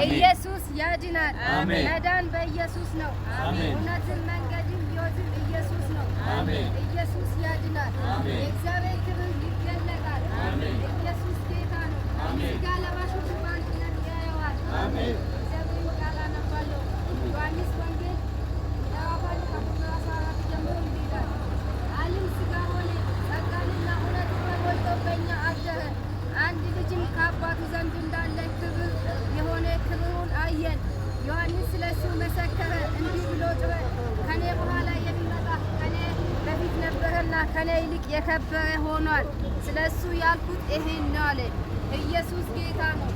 ኢየሱስ ያድናል። መዳን በኢየሱስ ነው። እውነትም መንገድም ሕይወትም ኢየሱስ ነው። ኢየሱስ ያድናል። የእግዚአብሔር ክብር ይገለጣል። ኢየሱስ ጌታ ነው። ሥጋ ለባሾች በአንድነት ያየዋል። እግዚአብሔር ቃል አነባለሁ። ዮሐንስ ወንጌል ምዕራፍ 1 ከቁጥር 14 ጀምሮ እንዲህ ይላል። ዓለም ሥጋ ሆነ፣ ጸጋንና እውነትን ተሞልቶ በእኛ አደረ። አንድ ልጅም ከአባቱ ዘንድ እንዳለ ክብር የሆነ ክብሩን አየን። ዮሐንስ ስለ እሱ መሰከረ፣ እንዲህ ብሎ ጮኸ፣ ከኔ በኋላ የሚመጣ ከኔ በፊት ነበረና ከኔ ይልቅ የከበረ ሆኗል። ስለ እሱ ያልኩት ይሄን ነው አለ። ኢየሱስ ጌታ ነው።